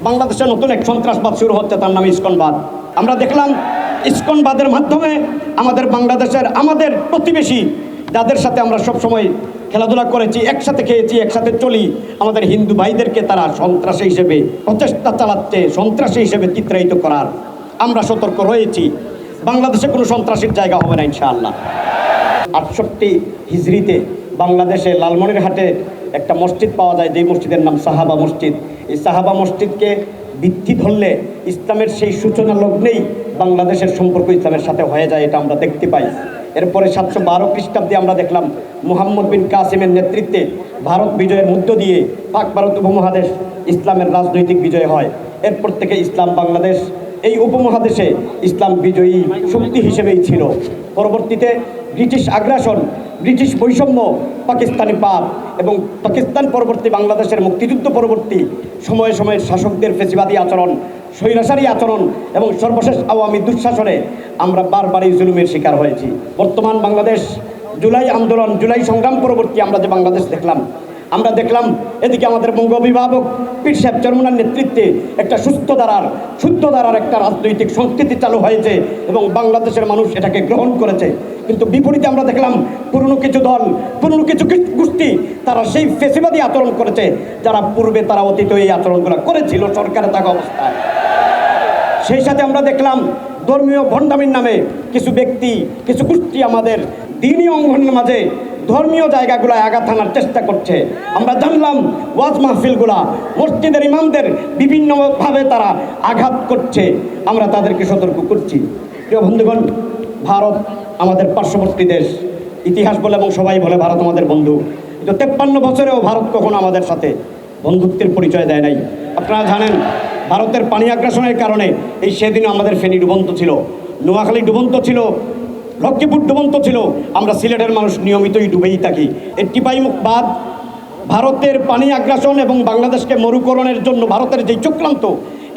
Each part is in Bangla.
বাংলাদেশে নতুন এক সন্ত্রাসবাদ শুরু হচ্ছে, তার নাম ইস্কনবাদ। আমরা দেখলাম ইস্কনবাদের মাধ্যমে আমাদের বাংলাদেশের আমাদের প্রতিবেশী যাদের সাথে আমরা সবসময় খেলাধুলা করেছি, একসাথে খেয়েছি, একসাথে চলি, আমাদের হিন্দু ভাইদেরকে তারা সন্ত্রাসী হিসেবে প্রচেষ্টা চালাচ্ছে, সন্ত্রাসী হিসেবে চিত্রায়িত করার। আমরা সতর্ক রয়েছি, বাংলাদেশে কোনো সন্ত্রাসীর জায়গা হবে না ইনশাআল্লাহ। 68 হিজরিতে বাংলাদেশে লালমনিরহাটে একটা মসজিদ পাওয়া যায়, যেই মসজিদের নাম সাহাবা মসজিদ। এই সাহাবা মসজিদকে ভিত্তি ধরলে ইসলামের সেই সূচনা লগ্নেই বাংলাদেশের সম্পর্ক ইসলামের সাথে হয়ে যায়, এটা আমরা দেখতে পাই। এরপরে 712 খ্রিস্টাব্দে আমরা দেখলাম মুহাম্মদ বিন কাসিমের নেতৃত্বে ভারত বিজয়ের মধ্য দিয়ে পাক ভারত উপমহাদেশ ইসলামের রাজনৈতিক বিজয় হয়। এরপর থেকে ইসলাম বাংলাদেশ এই উপমহাদেশে ইসলাম বিজয়ী শক্তি হিসেবেই ছিল। পরবর্তীতে ব্রিটিশ আগ্রাসন, ব্রিটিশ বৈষম্য, পাকিস্তানি পাপ এবং পাকিস্তান পরবর্তী বাংলাদেশের মুক্তিযুদ্ধ পরবর্তী সময়ে সময়ে শাসকদের ফেসিবাদী আচরণ, স্বৈরাচারী আচরণ এবং সর্বশেষ আওয়ামী দুঃশাসনে আমরা বারবারই জুলুমের শিকার হয়েছি। বর্তমান বাংলাদেশ জুলাই আন্দোলন, জুলাই সংগ্রাম পরবর্তী আমরা যে বাংলাদেশ দেখলাম, আমরা দেখলাম এদিকে আমাদের বঙ্গ অভিভাবক পীর সাহেব চরমোনার নেতৃত্বে একটা শুদ্ধ ধারার একটা রাজনৈতিক সংস্কৃতি চালু হয়েছে এবং বাংলাদেশের মানুষ এটাকে গ্রহণ করেছে। কিন্তু বিপরীতে আমরা দেখলাম পুরনো কিছু দল, পুরনো কিছু গোষ্ঠী তারা সেই ফেসিবাদী আচরণ করেছে, যারা পূর্বে তারা অতীতে এই আচরণগুলো করেছিল সরকারে থাকা অবস্থায়। সেই সাথে আমরা দেখলাম ধর্মীয় ভণ্ডামির নামে কিছু ব্যক্তি, কিছু গোষ্ঠী আমাদের দ্বীনি অঙ্গনের মাঝে ধর্মীয় জায়গাগুলোয় আঘাত হানার চেষ্টা করছে। আমরা জানলাম ওয়াজ মাহফিলগুলা, মসজিদের ইমামদের বিভিন্নভাবে তারা আঘাত করছে, আমরা তাদেরকে সতর্ক করছি। প্রিয় বন্ধুগণ, ভারত আমাদের পার্শ্ববর্তী দেশ, ইতিহাস বলে এবং সবাই বলে ভারত আমাদের বন্ধু, কিন্তু 53 বছরেও ভারত কখনো আমাদের সাথে বন্ধুত্বের পরিচয় দেয় নাই। আপনারা জানেন ভারতের পানি আগ্রাসনের কারণে এই সেদিন আমাদের ফেনী ডুবন্ত ছিল, নোয়াখালী ডুবন্ত ছিল, লক্ষ্মীপুর ডুবন্ত ছিল। আমরা সিলেটের মানুষ নিয়মিতই ডুবেই থাকি। এই টিপাইমুখ বাঁধ, ভারতের পানি আগ্রাসন এবং বাংলাদেশকে মরুকরণের জন্য ভারতের যেই চক্রান্ত,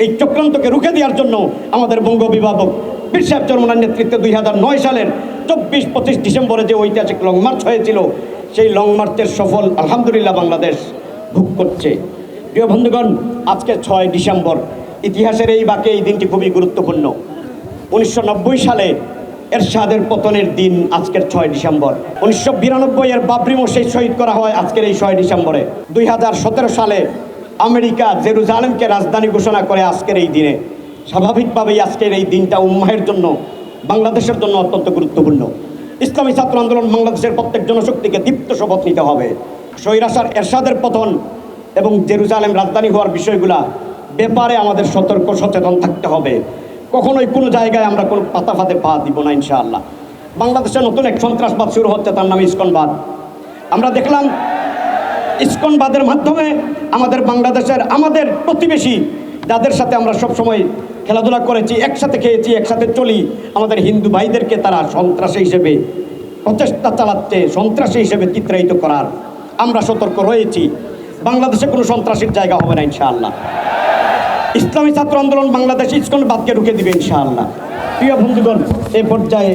এই চক্রান্তকে রুখে দেওয়ার জন্য আমাদের বঙ্গ অভিভাবক পীর সাহেব চরমোনার নেতৃত্বে 2009 সালের 24-25 ডিসেম্বরে যে ঐতিহাসিক লং মার্চ হয়েছিল, সেই লং মার্চের সফল আলহামদুলিল্লাহ বাংলাদেশ ভোগ করছে। প্রিয় বন্ধুগণ, আজকে 6 ডিসেম্বর, ইতিহাসের এই বাঁকে এই দিনটি খুবই গুরুত্বপূর্ণ। 1990 সালে এরশাদের পতনের দিন আজকের 6 ডিসেম্বর। 1992 এর বাবরি মসজিদ শহীদ করা হয় আজকের এই 6 ডিসেম্বরে। 2017 সালে আমেরিকা জেরুজালেমকে রাজধানী ঘোষণা করে আজকের এই দিনে। স্বাভাবিকভাবেই আজকের এই দিনটা উম্মাহের জন্য, বাংলাদেশের জন্য অত্যন্ত গুরুত্বপূর্ণ। ইসলামী ছাত্র আন্দোলন বাংলাদেশের প্রত্যেক জনশক্তিকে দীপ্ত শপথ নিতে হবে। স্বৈরাচার এরশাদের পতন এবং জেরুজালেম রাজধানী হওয়ার বিষয়গুলা ব্যাপারে আমাদের সতর্ক সচেতন থাকতে হবে। কখনোই কোনো জায়গায় আমরা কোনো পাতা ফাতে পা দিব না ইনশাআল্লাহ। বাংলাদেশে নতুন এক সন্ত্রাসবাদ শুরু হচ্ছে, তার নাম ইস্কনবাদ। আমরা দেখলাম ইস্কনবাদের মাধ্যমে আমাদের বাংলাদেশের আমাদের প্রতিবেশী যাদের সাথে আমরা সবসময় খেলাধুলা করেছি, একসাথে খেয়েছি, একসাথে চলি, আমাদের হিন্দু ভাইদেরকে তারা সন্ত্রাসী হিসেবে প্রচেষ্টা চালাচ্ছে, সন্ত্রাসী হিসেবে চিত্রায়িত করার। আমরা সতর্ক রয়েছি, বাংলাদেশে কোনো সন্ত্রাসীর জায়গা হবে না ইনশাআল্লাহ। ইসলামী ছাত্র আন্দোলন বাংলাদেশ ইস্কনবাদকে রুখে দিবে ইনশাআল্লাহ। প্রিয় বন্ধুগণ, এই পর্যায়ে